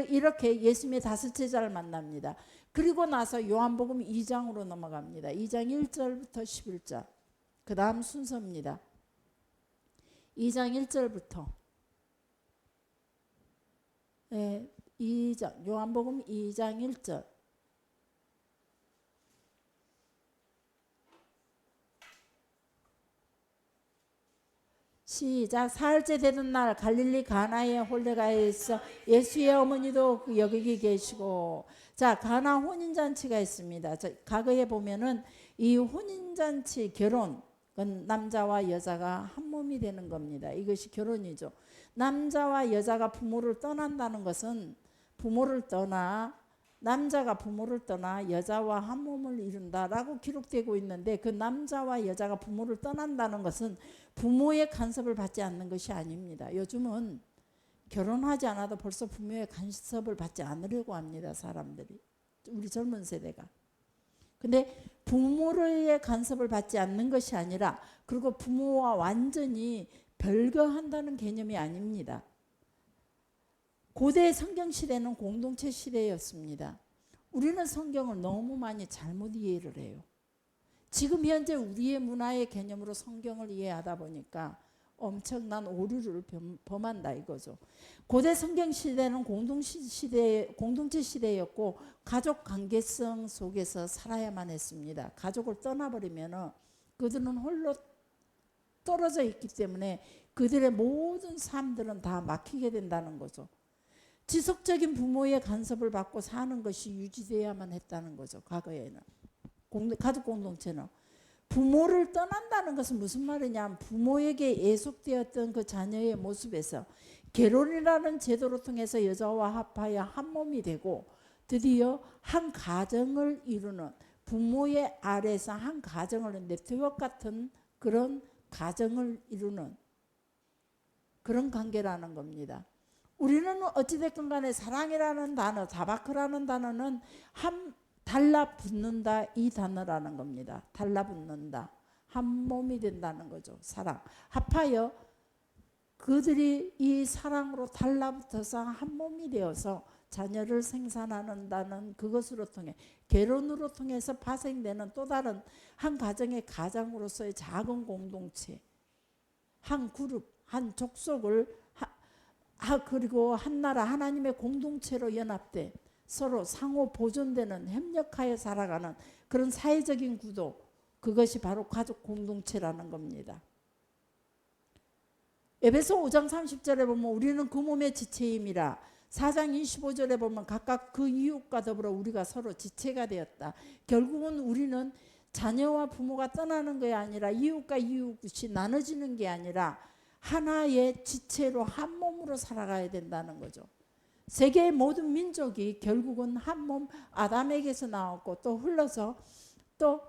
이렇게 예수님의 5 제자를 만납니다. 그리고 나서 요한복음 2장으로 넘어갑니다. 2장 1절부터 11절. 그 다음 순서입니다. 2장 1절부터 2장, 요한복음 2장 1절. 시작. 사흘째 되던 날 갈릴리 가나의 홀레가에서 예수의 어머니도 여기 계시고. 자, 가나 혼인잔치가 있습니다. 자, 과거에 보면은 이 혼인잔치 결혼은 남자와 여자가 한 몸이 되는 겁니다. 이것이 결혼이죠. 남자와 여자가 부모를 떠난다는 것은 남자가 부모를 떠나 여자와 한 몸을 이룬다라고 기록되고 있는데, 그 남자와 여자가 부모를 떠난다는 것은 부모의 간섭을 받지 않는 것이 아닙니다. 요즘은 결혼하지 않아도 벌써 부모의 간섭을 받지 않으려고 합니다. 사람들이, 우리 젊은 세대가. 근데 부모의 간섭을 받지 않는 것이 아니라, 그리고 부모와 완전히 별거한다는 개념이 아닙니다. 고대 성경 시대는 공동체 시대였습니다. 우리는 성경을 너무 많이 잘못 이해를 해요. 지금 현재 우리의 문화의 개념으로 성경을 이해하다 보니까 엄청난 오류를 범한다 이거죠. 고대 성경 시대는 공동체 시대였고, 가족 관계성 속에서 살아야만 했습니다. 가족을 떠나버리면 그들은 홀로 떨어져 있기 때문에 그들의 모든 삶들은 다 막히게 된다는 거죠. 지속적인 부모의 간섭을 받고 사는 것이 유지되어야만 했다는 거죠. 과거에는 가족 공동체는. 부모를 떠난다는 것은 무슨 말이냐, 부모에게 예속되었던 그 자녀의 모습에서 결혼이라는 제도를 통해서 여자와 합하여 한 몸이 되고, 드디어 한 가정을 이루는, 부모의 아래에서 한 가정을, 네트워크 같은 그런 가정을 이루는 그런 관계라는 겁니다. 우리는 어찌됐건 간에 사랑이라는 단어, 다바크라는 단어는 달라붙는다 이 단어라는 겁니다. 달라붙는다, 한 몸이 된다는 거죠. 사랑, 합하여 그들이 이 사랑으로 달라붙어서 한 몸이 되어서 자녀를 생산한다는 그것으로 통해, 결혼으로 통해서 파생되는 또 다른 한 가정의 가장으로서의 작은 공동체, 한 그룹, 한 족속을 그리고 한 나라, 하나님의 공동체로 연합돼 서로 상호 보존되는, 협력하여 살아가는 그런 사회적인 구도, 그것이 바로 가족 공동체라는 겁니다. 에베소 5장 30절에 보면 우리는 그 몸의 지체임이라, 4장 25절에 보면 각각 그 이웃과 더불어 우리가 서로 지체가 되었다. 결국은 우리는 자녀와 부모가 떠나는 게 아니라, 이웃과 이웃이 나눠지는 게 아니라 하나의 지체로 한 몸으로 살아가야 된다는 거죠. 세계의 모든 민족이 결국은 한 몸, 아담에게서 나왔고 또 흘러서 또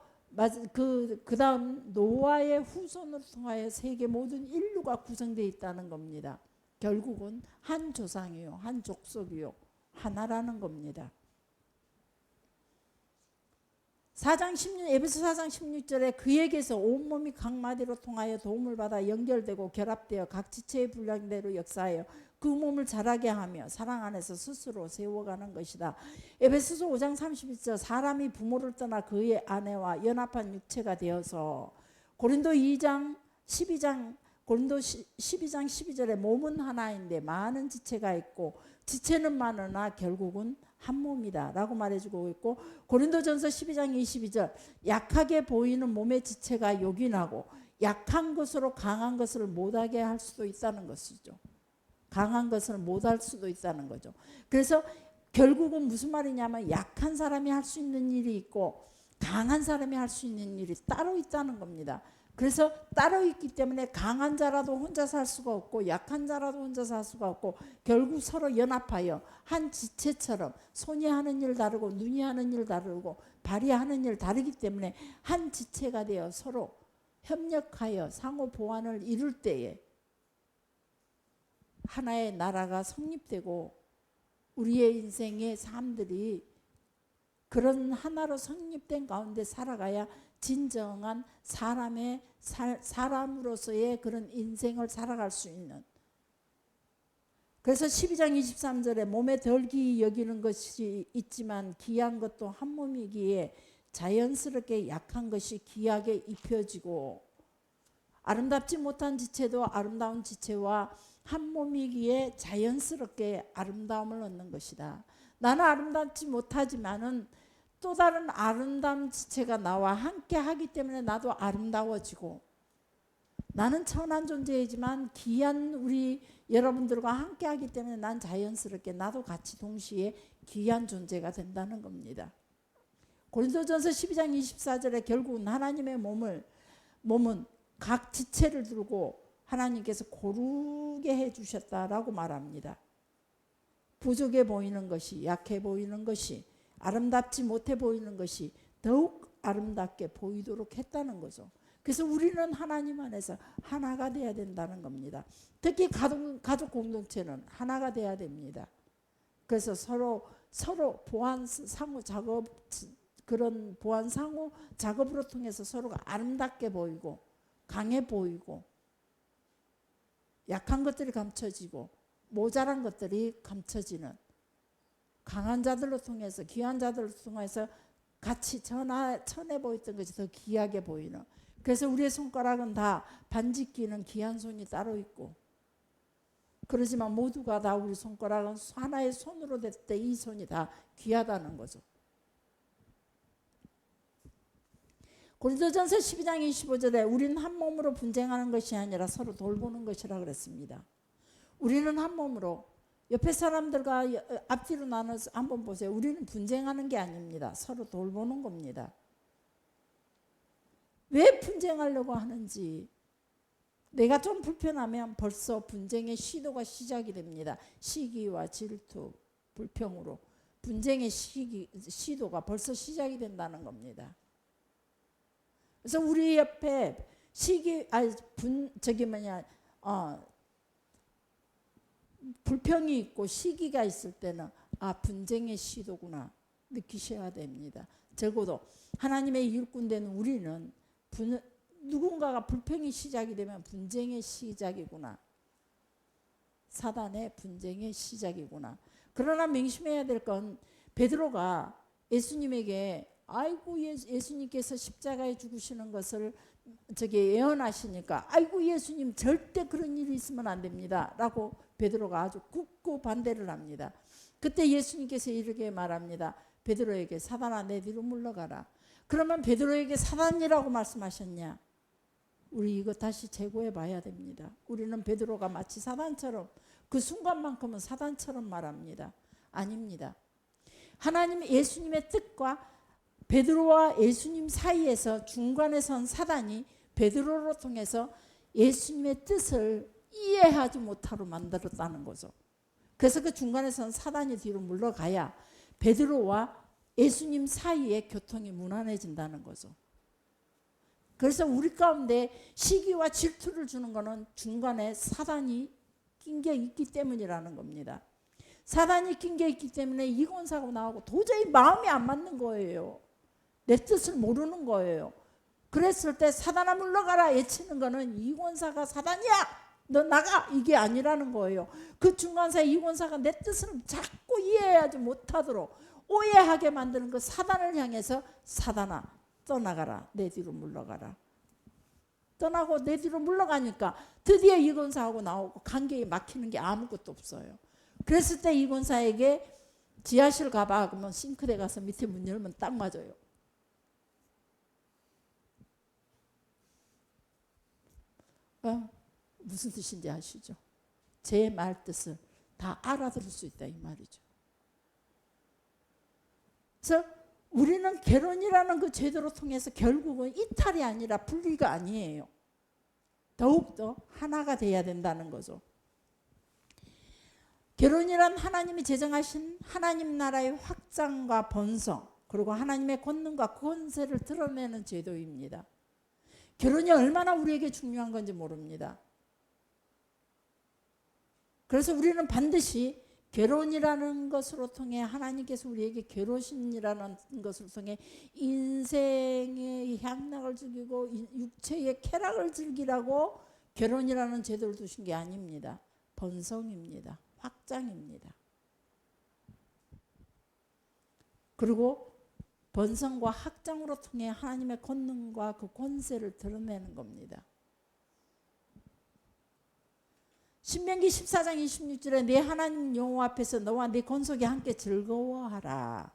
그 다음 노아의 후손으로 통하여 세계 모든 인류가 구성되어 있다는 겁니다. 결국은 한 조상이요, 한 족속이요, 하나라는 겁니다. 에베소 4장 16절에 그에게서 온몸이 각 마디로 통하여 도움을 받아 연결되고 결합되어 각 지체의 분량대로 역사하여 그 몸을 자라게 하며 사랑 안에서 스스로 세워가는 것이다. 에베소서 5장 31절, 사람이 부모를 떠나 그의 아내와 연합한 육체가 되어서. 고린도 12장 12절에 몸은 하나인데 많은 지체가 있고 지체는 많으나 결국은 한 몸이다 라고 말해주고 있고, 고린도전서 12장 22절, 약하게 보이는 몸의 지체가 요긴하고 약한 것으로 강한 것을 못하게 할 수도 있다는 것이죠. 강한 것을 못할 수도 있다는 거죠. 그래서 결국은 무슨 말이냐면, 약한 사람이 할 수 있는 일이 있고 강한 사람이 할 수 있는 일이 따로 있다는 겁니다. 그래서 따로 있기 때문에 강한 자라도 혼자 살 수가 없고 약한 자라도 혼자 살 수가 없고, 결국 서로 연합하여 한 지체처럼, 손이 하는 일 다르고 눈이 하는 일 다르고 발이 하는 일 다르기 때문에 한 지체가 되어 서로 협력하여 상호 보완을 이룰 때에 하나의 나라가 성립되고 우리의 인생의 삶들이 그런 하나로 성립된 가운데 살아가야 진정한 사람으로서의 그런 인생을 살아갈 수 있는, 그래서 12장 23절에 몸에 덜 귀히 여기는 것이 있지만 귀한 것도 한 몸이기에 자연스럽게 약한 것이 귀하게 입혀지고 아름답지 못한 지체도 아름다운 지체와 한 몸이기에 자연스럽게 아름다움을 얻는 것이다. 나는 아름답지 못하지만은 또 다른 아름다운 지체가 나와 함께 하기 때문에 나도 아름다워지고 나는 천한 존재이지만 귀한 우리 여러분들과 함께 하기 때문에 난 자연스럽게 나도 같이 동시에 귀한 존재가 된다는 겁니다. 고린도전서 12장 24절에 결국은 하나님의 몸은 각 지체를 두고 하나님께서 고르게 해주셨다라고 말합니다. 부족해 보이는 것이, 약해 보이는 것이, 아름답지 못해 보이는 것이 더욱 아름답게 보이도록 했다는 거죠. 그래서 우리는 하나님 안에서 하나가 돼야 된다는 겁니다. 특히 가족 공동체는 하나가 돼야 됩니다. 그래서 서로 보완 상호 작업, 그런 보완 상호 작업으로 통해서 서로가 아름답게 보이고 강해 보이고 약한 것들이 감춰지고 모자란 것들이 감춰지는 강한 자들로 통해서 귀한 자들로 통해서 같이 천해 보였던 것이 더 귀하게 보이는. 그래서 우리의 손가락은 다 반지 끼는 귀한 손이 따로 있고 그러지만 모두가 다 우리 손가락은 하나의 손으로 됐을 때 이 손이 다 귀하다는 거죠. 고린도전서 12장 25절에 우리는 한 몸으로 분쟁하는 것이 아니라 서로 돌보는 것이라 그랬습니다. 우리는 한 몸으로 옆에 사람들과 앞뒤로 나눠서 한번 보세요. 우리는 분쟁하는 게 아닙니다. 서로 돌보는 겁니다. 왜 분쟁하려고 하는지 내가 좀 불편하면 벌써 분쟁의 시도가 시작이 됩니다. 시기와 질투, 불평으로 분쟁의 시도가 벌써 시작이 된다는 겁니다. 그래서 우리 옆에 불평이 있고 시기가 있을 때는 분쟁의 시도구나 느끼셔야 됩니다. 적어도 하나님의 일꾼 되는 우리는 누군가가 불평이 시작이 되면 분쟁의 시작이구나. 사단의 분쟁의 시작이구나. 그러나 명심해야 될 건 베드로가 예수님에게 아이고 예수님께서 십자가에 죽으시는 것을 예언하시니까 아이고 예수님 절대 그런 일이 있으면 안 됩니다 라고 베드로가 아주 굳고 반대를 합니다. 그때 예수님께서 이렇게 말합니다. 베드로에게 사단아 내 뒤로 물러가라. 그러면 베드로에게 사단이라고 말씀하셨냐? 우리 이거 다시 재고해 봐야 됩니다. 우리는 베드로가 마치 사단처럼 그 순간만큼은 사단처럼 말합니다. 아닙니다. 하나님 예수님의 뜻과 베드로와 예수님 사이에서 중간에 선 사단이 베드로로 통해서 예수님의 뜻을 이해하지 못하도록 만들었다는 거죠. 그래서 그 중간에 선 사단이 뒤로 물러가야 베드로와 예수님 사이의 교통이 무난해진다는 거죠. 그래서 우리 가운데 시기와 질투를 주는 것은 중간에 사단이 낀 게 있기 때문이라는 겁니다. 사단이 낀 게 있기 때문에 이혼사고 나오고 도저히 마음이 안 맞는 거예요. 내 뜻을 모르는 거예요. 그랬을 때 사단아 물러가라 외치는 거는 이혼사가 사단이야 너 나가 이게 아니라는 거예요. 그 중간사에 이혼사가 내 뜻을 자꾸 이해하지 못하도록 오해하게 만드는 그 사단을 향해서 사단아 떠나가라 내 뒤로 물러가라. 떠나고 내 뒤로 물러가니까 드디어 이권사하고 나오고 관계에 막히는 게 아무것도 없어요. 그랬을 때 이권사에게 지하실 가봐 그러면 싱크대 가서 밑에 문 열면 딱 맞아요. 무슨 뜻인지 아시죠? 제 말 뜻을 다 알아들을 수 있다 이 말이죠. 그래서 우리는 결혼이라는 그 제도로 통해서 결국은 이탈이 아니라 분리가 아니에요. 더욱더 하나가 돼야 된다는 거죠. 결혼이란 하나님이 제정하신 하나님 나라의 확장과 번성 그리고 하나님의 권능과 권세를 드러내는 제도입니다. 결혼이 얼마나 우리에게 중요한 건지 모릅니다. 그래서 우리는 반드시 결혼이라는 것으로 통해 하나님께서 우리에게 결혼이라는 것을 통해 인생의 향락을 즐기고 육체의 쾌락을 즐기라고 결혼이라는 제도를 두신 게 아닙니다. 번성입니다. 확장입니다. 그리고 번성과 확장으로 통해 하나님의 권능과 그 권세를 드러내는 겁니다. 신명기 14장 26절에 내 하나님 여호와 앞에서 너와 네 권속이 함께 즐거워하라.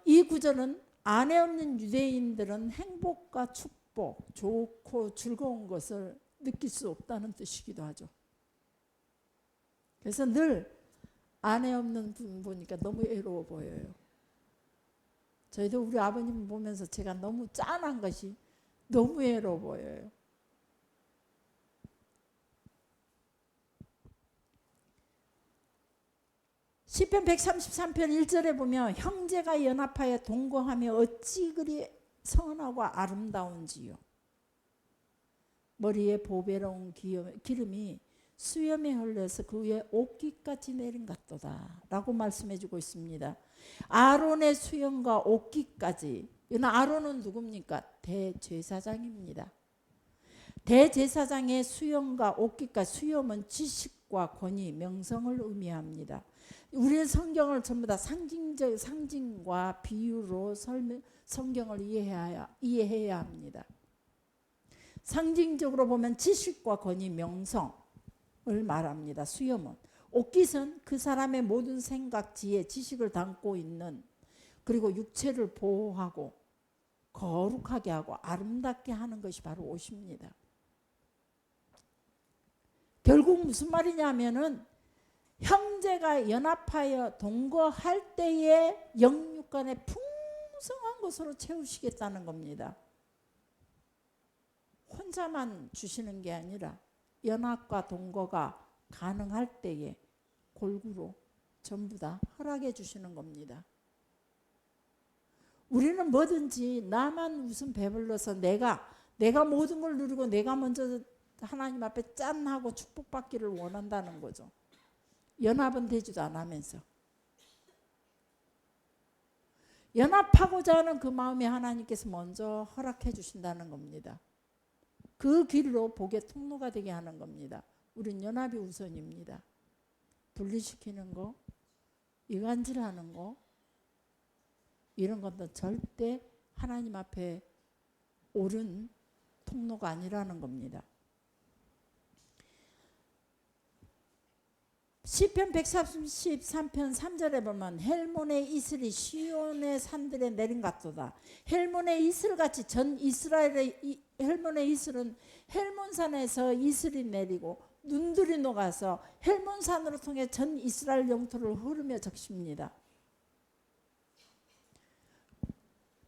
이 구절은 아내 없는 유대인들은 행복과 축복, 좋고 즐거운 것을 느낄 수 없다는 뜻이기도 하죠. 그래서 늘 아내 없는 분 보니까 너무 외로워 보여요. 저희도 우리 아버님 보면서 제가 너무 짠한 것이 너무 외로워 보여요. 시편 133편 1절에 보면 형제가 연합하여 동거하며 어찌 그리 선하고 아름다운지요. 머리에 보배로운 기름이 수염에 흘려서 그 위에 옥기까지 내린 같도다 라고 말씀해 주고 있습니다. 아론의 수염과 옥기까지. 아론은 누굽니까? 대제사장입니다. 대제사장의 수염과 옥기까지. 수염은 지식과 권위, 명성을 의미합니다. 우리의 성경을 전부 다 상징과 비유로 성경을 이해해야 합니다. 상징적으로 보면 지식과 권위, 명성을 말합니다. 수염은. 옥깃은 그 사람의 모든 생각, 지혜, 지식을 담고 있는, 그리고 육체를 보호하고 거룩하게 하고 아름답게 하는 것이 바로 옷입니다. 결국 무슨 말이냐면은 형제가 연합하여 동거할 때에 영육간의 풍성한 것으로 채우시겠다는 겁니다. 혼자만 주시는 게 아니라 연합과 동거가 가능할 때에 골고루 전부 다 허락해 주시는 겁니다. 우리는 뭐든지 나만 웃음 배불러서 내가 모든 걸 누리고 내가 먼저 하나님 앞에 짠 하고 축복받기를 원한다는 거죠. 연합은 되지도 않으면서. 연합하고자 하는 그 마음이 하나님께서 먼저 허락해 주신다는 겁니다. 그 길로 복의 통로가 되게 하는 겁니다. 우린 연합이 우선입니다. 분리시키는 거, 이간질하는 거, 이런 것도 절대 하나님 앞에 옳은 통로가 아니라는 겁니다. 시편 133편 3절에 보면 헬몬의 이슬이 시온의 산들에 내린 같도다. 헬몬의 이슬같이 전 이스라엘의 헬몬의 이슬은 헬몬산에서 이슬이 내리고 눈들이 녹아서 헬몬산으로 통해 전 이스라엘 영토를 흐르며 적십니다.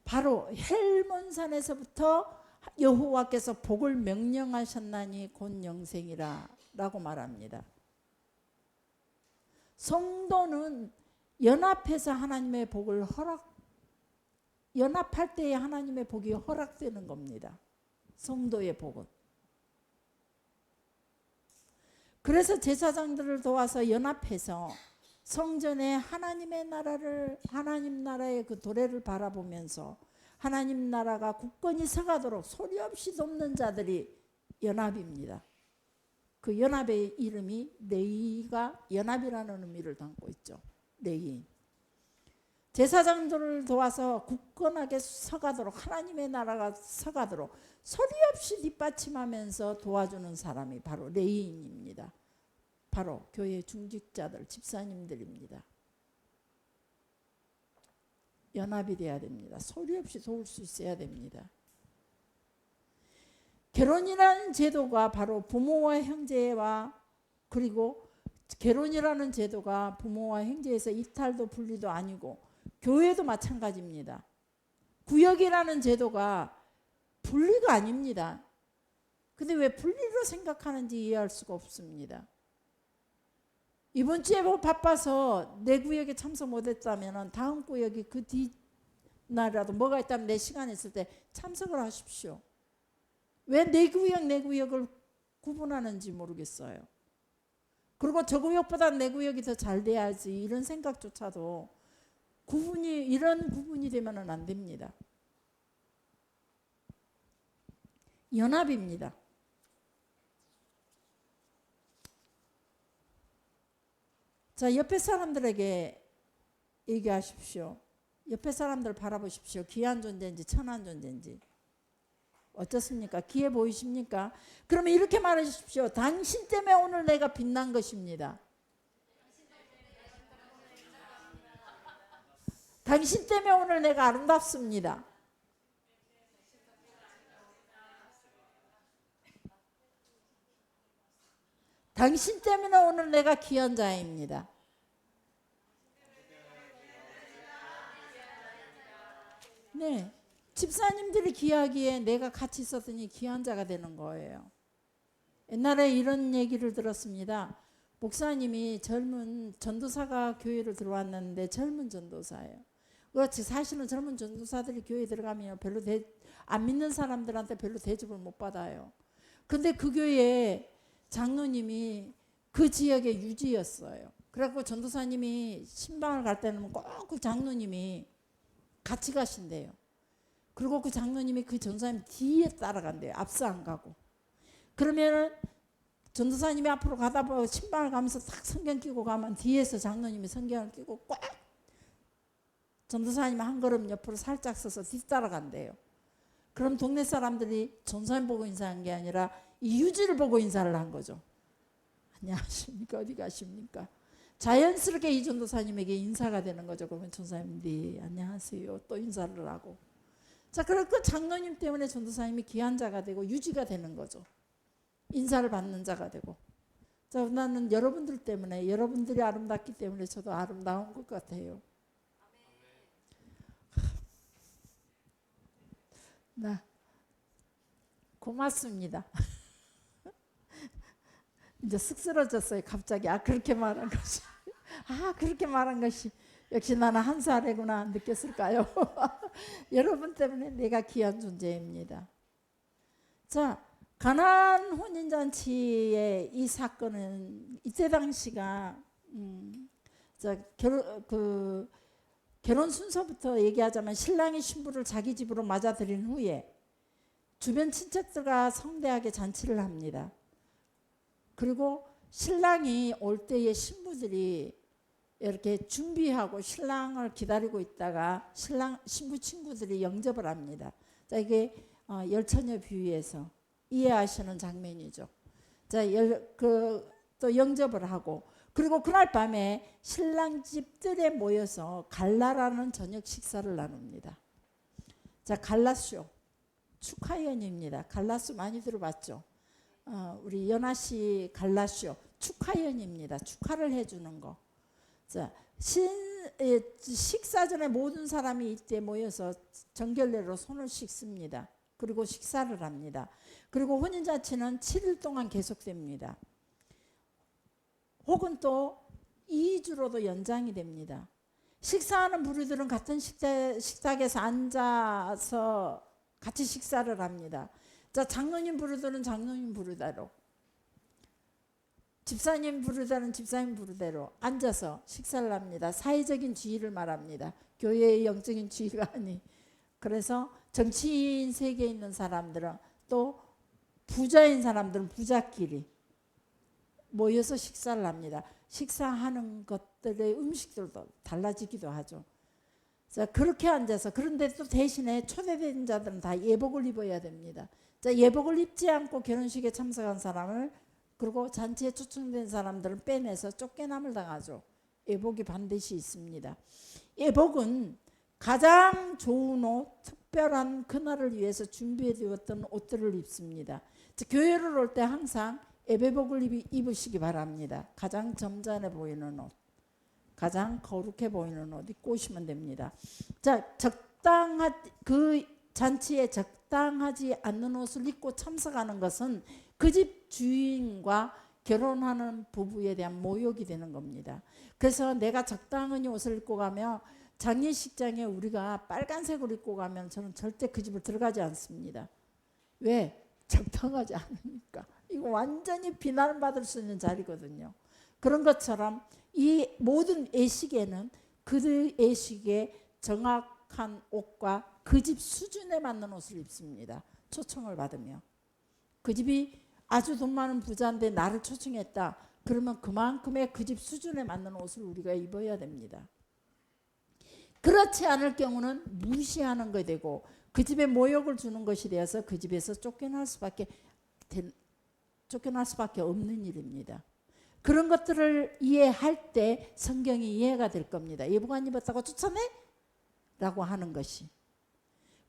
바로 헬몬산에서부터 여호와께서 복을 명령하셨나니 곧 영생이라 라고 말합니다. 성도는 연합해서 하나님의 복을 연합할 때에 하나님의 복이 허락되는 겁니다. 성도의 복은. 그래서 제사장들을 도와서 연합해서 성전에 하나님 나라의 그 도래를 바라보면서 하나님 나라가 굳건히 서가도록 소리 없이 돕는 자들이 연합입니다. 그 연합의 이름이 레위가 연합이라는 의미를 담고 있죠. 레위. 제사장들을 도와서 굳건하게 서가도록 하나님의 나라가 서가도록 소리 없이 뒷받침하면서 도와주는 사람이 바로 레위인입니다. 바로 교회 중직자들, 집사님들입니다. 연합이 돼야 됩니다. 소리 없이 도울 수 있어야 됩니다. 결혼이라는 제도가 바로 부모와 형제와 그리고 결혼이라는 제도가 부모와 형제에서 이탈도 분리도 아니고 교회도 마찬가지입니다. 구역이라는 제도가 분리가 아닙니다. 근데 왜 분리로 생각하는지 이해할 수가 없습니다. 이번 주에 뭐 바빠서 내 구역에 참석 못했다면 다음 구역이 그 뒷날이라도 뭐가 있다면 내 시간 있을 때 참석을 하십시오. 왜 내 구역을 구분하는지 모르겠어요. 그리고 저 구역보다 내 구역이 더 잘 돼야지 이런 생각조차도 이런 구분이 되면 안 됩니다. 연합입니다. 자, 옆에 사람들에게 얘기하십시오. 옆에 사람들 바라보십시오. 귀한 존재인지 천한 존재인지. 어떻습니까? 귀해 보이십니까? 그러면 이렇게 말하십시오. 당신 때문에 오늘 내가 빛난 것입니다. 당신 때문에 오늘 내가 아름답습니다. 당신 때문에 오늘 내가 귀한 자입니다. 네, 집사님들이 귀하기에 내가 같이 있었더니 귀한 자가 되는 거예요. 옛날에 이런 얘기를 들었습니다. 목사님이 젊은 전도사가 교회로 들어왔는데 젊은 전도사예요. 그렇지, 사실은 젊은 전도사들이 교회에 들어가면 별로 안 믿는 사람들한테 별로 대접을 못 받아요. 근데 그 교회에 장로님이 그 지역의 유지였어요. 그래갖고 전도사님이 신방을 갈 때는 꼭 그 장로님이 같이 가신대요. 그리고 그 장로님이 그 전도사님 뒤에 따라간대요. 앞서 안 가고. 그러면은 전도사님이 앞으로 가다 보고 신방을 가면서 딱 성경 끼고 가면 뒤에서 장로님이 성경을 끼고 꽉 전도사님 한 걸음 옆으로 살짝 서서 뒤따라간대요. 그럼 동네 사람들이 전도사님 보고 인사한 게 아니라 이 유지를 보고 인사를 한 거죠. 안녕하십니까? 어디 가십니까? 자연스럽게 이 전도사님에게 인사가 되는 거죠. 그러면 전도사님, 네, 안녕하세요. 또 인사를 하고. 자, 그러니까 장로님 때문에 전도사님이 귀한 자가 되고 유지가 되는 거죠. 인사를 받는 자가 되고. 자, 나는 여러분들 때문에, 여러분들이 아름답기 때문에 저도 아름다운 것 같아요. 나 고맙습니다. 이제 쑥스러졌어요. 갑자기 그렇게 말한 것이 그렇게 말한 것이 역시 나는 한 살이구나 느꼈을까요? 여러분 때문에 내가 귀한 존재입니다. 자, 가나안 혼인잔치의 이 사건은 이때 당시가 결혼 순서부터 얘기하자면 신랑이 신부를 자기 집으로 맞아들인 후에 주변 친척들과 성대하게 잔치를 합니다. 그리고 신랑이 올 때에 신부들이 이렇게 준비하고 신랑을 기다리고 있다가 신부 친구들이 영접을 합니다. 자, 이게 열처녀 비유에서 이해하시는 장면이죠. 자, 또 영접을 하고, 그리고 그날 밤에 신랑 집들에 모여서 갈라라는 저녁 식사를 나눕니다. 자, 갈라쇼 축하연입니다. 갈라쇼 많이 들어봤죠? 우리 연아 씨 갈라쇼 축하연입니다. 축하를 해주는 거. 자, 식사 전에 모든 사람이 이때 모여서 정결례로 손을 씻습니다. 그리고 식사를 합니다. 그리고 혼인잔치는 7일 동안 계속됩니다. 혹은 또 2주로도 연장이 됩니다. 식사하는 부류들은 같은 식탁에서 앉아서 같이 식사를 합니다. 자, 장로님 부르들은 장로님 부르대로, 집사님 부르다는 집사님 부르대로 앉아서 식사를 합니다. 사회적인 지위를 말합니다. 교회의 영적인 지위가 아니. 그래서 정치인 세계에 있는 사람들은 또 부자인 사람들은 부자끼리 모여서 식사를 합니다. 식사하는 것들의 음식들도 달라지기도 하죠. 자, 그렇게 앉아서, 그런데 또 대신에 초대된 자들은 다 예복을 입어야 됩니다. 자, 예복을 입지 않고 결혼식에 참석한 사람을, 그리고 잔치에 초청된 사람들은 빼내서 쫓겨남을 당하죠. 예복이 반드시 있습니다. 예복은 가장 좋은 옷, 특별한 그날을 위해서 준비해 두었던 옷들을 입습니다. 자, 교회를 올 때 항상 예배복을 입으시기 바랍니다. 가장 점잖해 보이는 옷, 가장 거룩해 보이는 옷 입고 오시면 됩니다. 자, 그 잔치에 적당하지 않는 옷을 입고 참석하는 것은 그 집 주인과 결혼하는 부부에 대한 모욕이 되는 겁니다. 그래서 내가 적당한 옷을 입고 가면, 장례식장에 우리가 빨간색으로 입고 가면 저는 절대 그 집을 들어가지 않습니다. 왜? 적당하지 않으니까. 이거 완전히 비난받을 수 있는 자리거든요. 그런 것처럼 이 모든 예식에는 그 예식에 정확한 옷과 그 집 수준에 맞는 옷을 입습니다. 초청을 받으며. 그 집이 아주 돈 많은 부자인데 나를 초청했다. 그러면 그만큼의 그 집 수준에 맞는 옷을 우리가 입어야 됩니다. 그렇지 않을 경우는 무시하는 게 되고 그 집에 모욕을 주는 것이 되어서 그 집에서 쫓겨날 수밖에 없는 일입니다. 그런 것들을 이해할 때 성경이 이해가 될 겁니다. 예복 안 입었다고 쫓아내? 라고 하는 것이.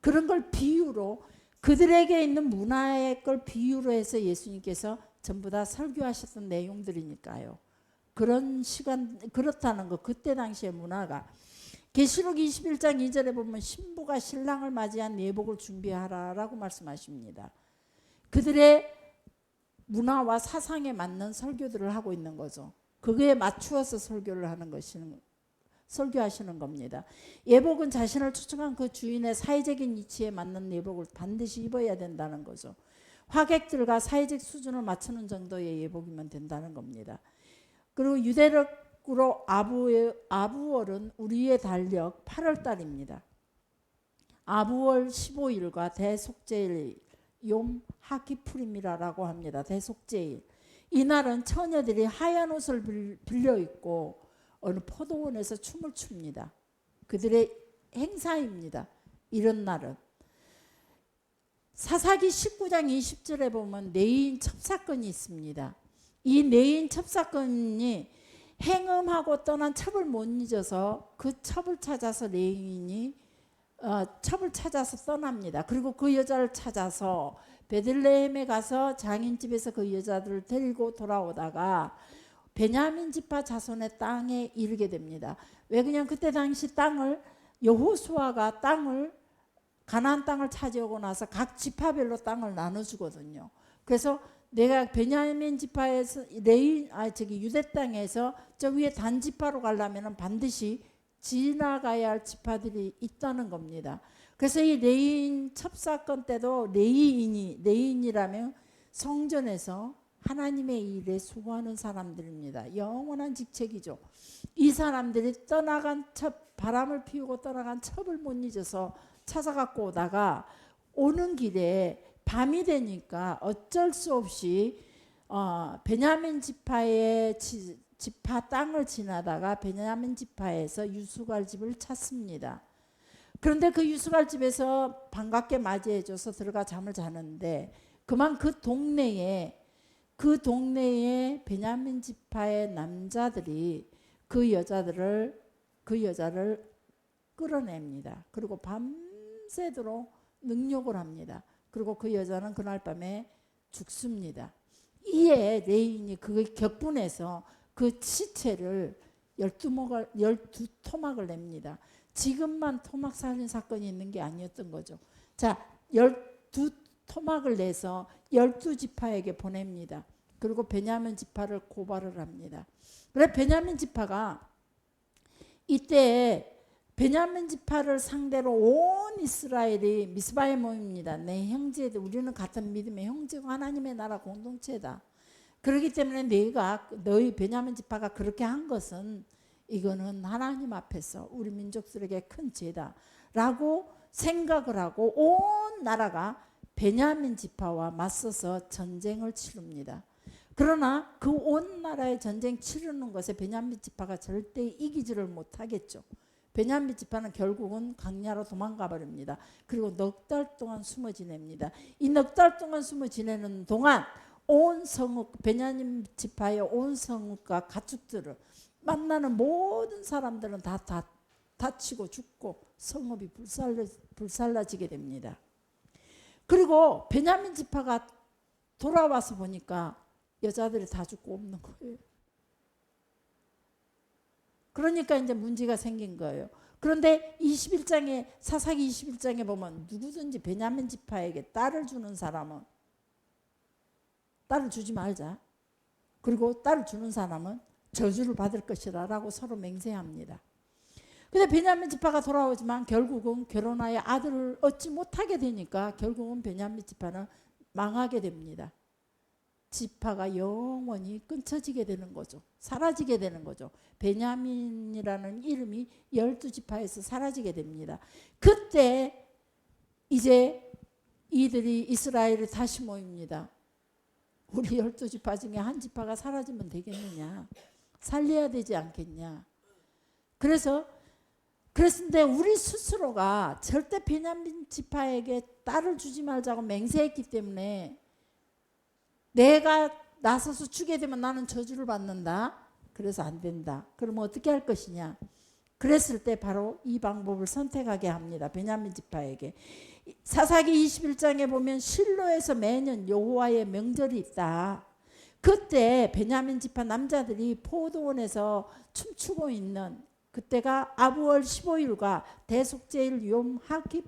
그런 걸 비유로 그들에게 있는 문화의 걸 비유로 해서 예수님께서 전부 다 설교하셨던 내용들이니까요. 그런 시간 그렇다는 거 그때 당시의 문화가 계시록 21장 2절에 보면 신부가 신랑을 맞이한 예복을 준비하라라고 말씀하십니다. 그들의 문화와 사상에 맞는 설교들을 하고 있는 거죠. 그거에 맞추어서 설교하시는 겁니다. 예복은 자신을 초청한 그 주인의 사회적인 이치에 맞는 예복을 반드시 입어야 된다는 거죠. 화객들과 사회적 수준을 맞추는 정도의 예복이면 된다는 겁니다. 그리고 유대력으로 아부월은 우리의 달력 8월달입니다. 아부월 15일과 대속제일 욤 하기푸림이라고 합니다. 대속제일. 이날은 처녀들이 하얀 옷을 빌려 입고 어느 포도원에서 춤을 춥니다. 그들의 행사입니다. 이런 날은. 사사기 19장 20절에 보면 내인 첩사건이 있습니다. 이 내인 첩사건이 행음하고 떠난 첩을 못 잊어서 그 첩을 찾아서 내인이 첩을 찾아서 떠납니다. 그리고 그 여자를 찾아서 베들레헴에 가서 장인집에서 그 여자들을 데리고 돌아오다가 베냐민 지파 자손의 땅에 이르게 됩니다. 왜 그냥 그때 당시 땅을 여호수아가 가나안 땅을 차지하고 나서 각 지파별로 땅을 나눠주거든요. 그래서 내가 베냐민 지파에서 유대 땅에서 저 위에 단 지파로 가려면 반드시 지나가야 할 지파들이 있다는 겁니다. 그래서 이 레인 첩사건 때도 레인이라면 성전에서 하나님의 일에 수고하는 사람들입니다. 영원한 직책이죠. 이 사람들이 떠나간 첩, 바람을 피우고 떠나간 첩을 못 잊어서 찾아갖고 오다가 오는 길에 밤이 되니까 어쩔 수 없이 베냐민 지파의 지파 땅을 지나다가 베냐민 지파에서 유수갈집을 찾습니다. 그런데 그 유수갈집에서 반갑게 맞이해줘서 들어가 잠을 자는데 그만 그 동네에 베냐민 지파의 남자들이 그 여자를 끌어냅니다. 그리고 밤새도록 능욕을 합니다. 그리고 그 여자는 그날 밤에 죽습니다. 이에 레인이 그 격분해서 그 시체를 12토막을 냅니다. 지금만 토막 살인 사건이 있는 게 아니었던 거죠. 자, 12토막을 내서 12지파에게 보냅니다. 그리고 베냐민 지파를 고발을 합니다. 그래 베냐민 지파가 이때 베냐민 지파를 상대로 온 이스라엘이 미스바에 모입니다. 내 형제들, 우리는 같은 믿음의 형제고 하나님의 나라 공동체다. 그렇기 때문에 너희 베냐민 지파가 그렇게 한 것은 이거는 하나님 앞에서 우리 민족들에게 큰 죄다라고 생각을 하고 온 나라가 베냐민 지파와 맞서서 전쟁을 치릅니다. 그러나 그 온 나라의 전쟁 치르는 것에 베냐민 지파가 절대 이기지를 못하겠죠. 베냐민 지파는 결국은 광야로 도망가 버립니다. 그리고 넉 달 동안 숨어 지냅니다. 이 넉 달 동안 숨어 지내는 동안 온 성읍, 베냐민 지파의 온 성읍과 가축들을 만나는 모든 사람들은 다 다치고 죽고 성읍이 불살라지게 됩니다. 그리고 베냐민 지파가 돌아와서 보니까 여자들이 다 죽고 없는 거예요. 그러니까 이제 문제가 생긴 거예요. 그런데 사사기 21장에 보면 누구든지 베냐민 지파에게 딸을 주는 사람은 딸을 주지 말자. 그리고 딸을 주는 사람은 저주를 받을 것이라 라고 서로 맹세합니다. 근데 베냐민 지파가 돌아오지만 결국은 결혼하여 아들을 얻지 못하게 되니까 결국은 베냐민 지파는 망하게 됩니다. 지파가 영원히 끊쳐지게 되는 거죠. 사라지게 되는 거죠. 베냐민이라는 이름이 12지파에서 사라지게 됩니다. 그때 이제 이들이 이스라엘에 다시 모입니다. 우리 12지파 중에 한 지파가 사라지면 되겠느냐? 살려야 되지 않겠냐? 그랬는데 우리 스스로가 절대 베냐민 지파에게 딸을 주지 말자고 맹세했기 때문에 내가 나서서 주게 되면 나는 저주를 받는다. 그래서 안 된다. 그러면 어떻게 할 것이냐? 그랬을 때 바로 이 방법을 선택하게 합니다. 베냐민 지파에게. 사사기 21장에 보면 실로에서 매년 여호와의 명절이 있다. 그때 베냐민 지파 남자들이 포도원에서 춤추고 있는 그때가 아부월 15일과 대속제일 욤 하키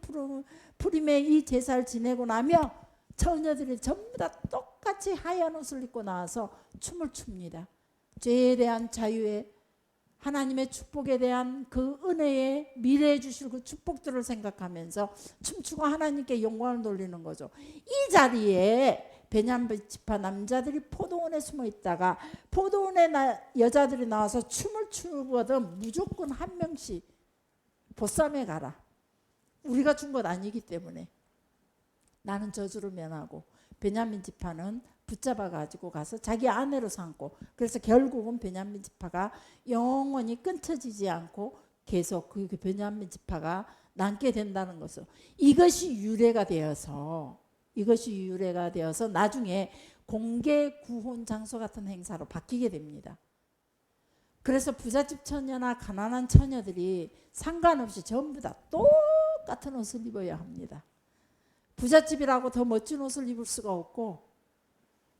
푸림의 이 제사를 지내고 나면 처녀들이 전부 다 똑같이 하얀 옷을 입고 나와서 춤을 춥니다. 죄에 대한 자유에 하나님의 축복에 대한 그 은혜에 미래에 주실 그 축복들을 생각하면서 춤추고 하나님께 영광을 돌리는 거죠. 이 자리에 베냐민 지파 남자들이 포도원에 숨어 있다가 포도원에 여자들이 나와서 춤을 추거든 무조건 한 명씩 보쌈에 가라. 우리가 준 것 아니기 때문에 나는 저주를 면하고 베냐민 지파는 붙잡아 가지고 가서 자기 아내로 삼고 그래서 결국은 베냐민 지파가 영원히 끊쳐지지 않고 계속 그 베냐민 지파가 남게 된다는 것을 이것이 유래가 되어서 나중에 공개 구혼 장소 같은 행사로 바뀌게 됩니다. 그래서 부잣집 처녀나 가난한 처녀들이 상관없이 전부 다 똑같은 옷을 입어야 합니다. 부잣집이라고 더 멋진 옷을 입을 수가 없고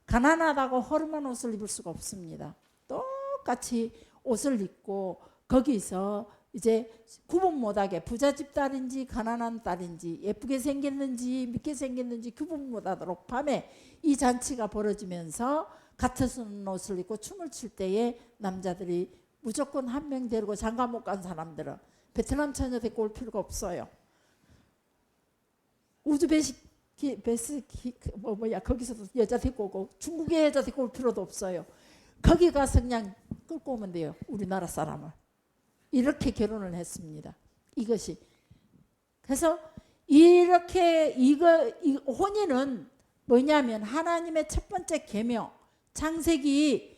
가난하다고 허름한 옷을 입을 수가 없습니다. 똑같이 옷을 입고 거기서 이제 구분 못하게 부잣집 딸인지 가난한 딸인지 예쁘게 생겼는지 밉게 생겼는지 구분 못하도록 밤에 이 잔치가 벌어지면서 같은 옷을 입고 춤을 출 때에 남자들이 무조건 한 명 데리고 장가 못 간 사람들은 베트남 처녀 데리고 올 필요가 없어요. 거기서도 여자 데리고 오고 중국의 여자 데리고 올 필요도 없어요. 거기 가서 그냥 끌고 오면 돼요. 우리나라 사람을. 이렇게 결혼을 했습니다. 이것이. 그래서 이렇게 혼인은 뭐냐면 하나님의 첫 번째 계명 창세기에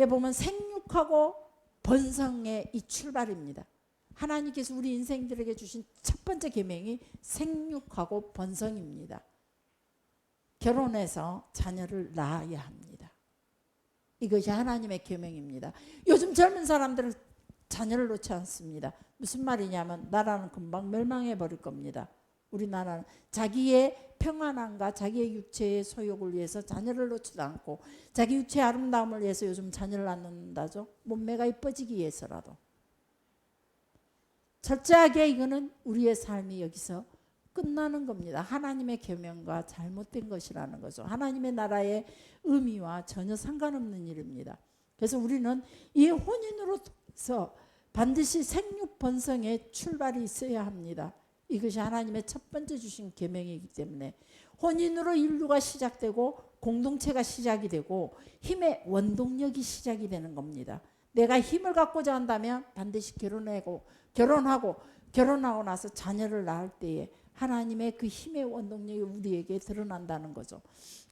보면 생육하고 번성의 이 출발입니다. 하나님께서 우리 인생들에게 주신 첫 번째 계명이 생육하고 번성입니다. 결혼해서 자녀를 낳아야 합니다. 이것이 하나님의 계명입니다. 요즘 젊은 사람들은 자녀를 놓지 않습니다. 무슨 말이냐면 나라는 금방 멸망해 버릴 겁니다. 우리나라는 자기의 평안함과 자기의 육체의 소욕을 위해서 자녀를 놓지도 않고 자기 육체의 아름다움을 위해서 요즘 자녀를 낳는다죠. 몸매가 이뻐지기 위해서라도. 철저하게 이거는 우리의 삶이 여기서 끝나는 겁니다. 하나님의 계명과 잘못된 것이라는 거죠. 하나님의 나라의 의미와 전혀 상관없는 일입니다. 그래서 우리는 이 혼인으로서 반드시 생육 번성의 출발이 있어야 합니다. 이것이 하나님의 첫 번째 주신 계명이기 때문에 혼인으로 인류가 시작되고 공동체가 시작이 되고 힘의 원동력이 시작이 되는 겁니다. 내가 힘을 갖고자 한다면 반드시 결혼하고 나서 자녀를 낳을 때에 하나님의 그 힘의 원동력이 우리에게 드러난다는 거죠.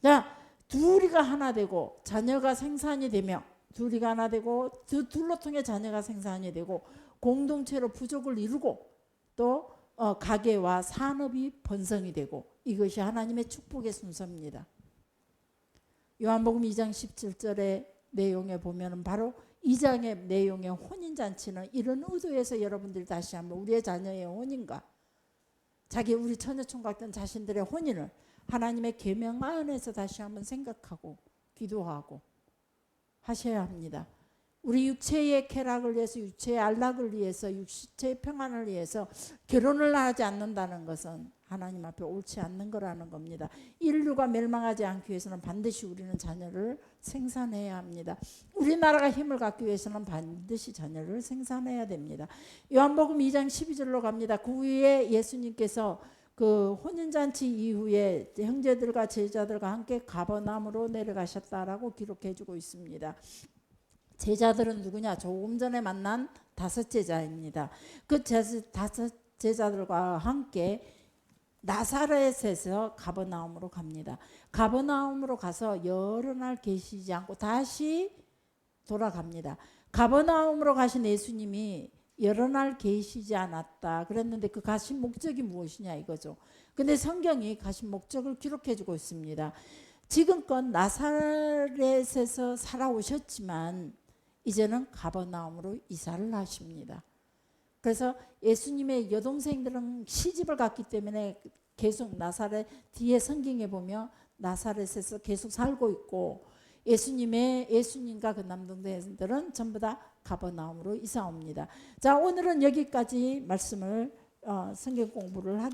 자, 둘이가 하나 되고 자녀가 생산이 되며 둘이가 하나 되고 둘로 통해 자녀가 생산이 되고 공동체로 부족을 이루고 또 가계와 산업이 번성이 되고 이것이 하나님의 축복의 순서입니다. 요한복음 2장 17절의 내용에 보면 바로 2장의 내용의 혼인잔치는 이런 의도에서 여러분들이 다시 한번 우리의 자녀의 혼인과 우리 처녀총각들 자신들의 혼인을 하나님의 계명 안에서 다시 한번 생각하고 기도하고 하셔야 합니다. 우리 육체의 쾌락을 위해서 육체의 안락을 위해서 육체의 평안을 위해서 결혼을 하지 않는다는 것은 하나님 앞에 옳지 않는 거라는 겁니다. 인류가 멸망하지 않기 위해서는 반드시 우리는 자녀를 생산해야 합니다. 우리나라가 힘을 갖기 위해서는 반드시 자녀를 생산해야 됩니다. 요한복음 2장 12절로 갑니다. 그 후에 예수님께서 그 혼인잔치 이후에 형제들과 제자들과 함께 가버나움으로 내려가셨다라고 기록해주고 있습니다. 제자들은 누구냐? 조금 전에 만난 5 제자입니다. 그 5 제자들과 함께 나사렛에서 가버나움으로 갑니다. 가버나움으로 가서 여러 날 계시지 않고 다시 돌아갑니다. 가버나움으로 가신 예수님이 여러 날 계시지 않았다 그랬는데 그 가신 목적이 무엇이냐 이거죠. 근데 성경이 가신 목적을 기록해 주고 있습니다. 지금껏 나사렛에서 살아오셨지만 이제는 가버나움으로 이사를 하십니다. 그래서 예수님의 여동생들은 시집을 갔기 때문에 계속 나사렛 뒤에 성경에 보면 나사렛에서 계속 살고 있고 예수님과 그 남동생들은 전부 다 가버나움으로 이사 옵니다. 자, 오늘은 여기까지 말씀을 성경 공부를 하겠습니다.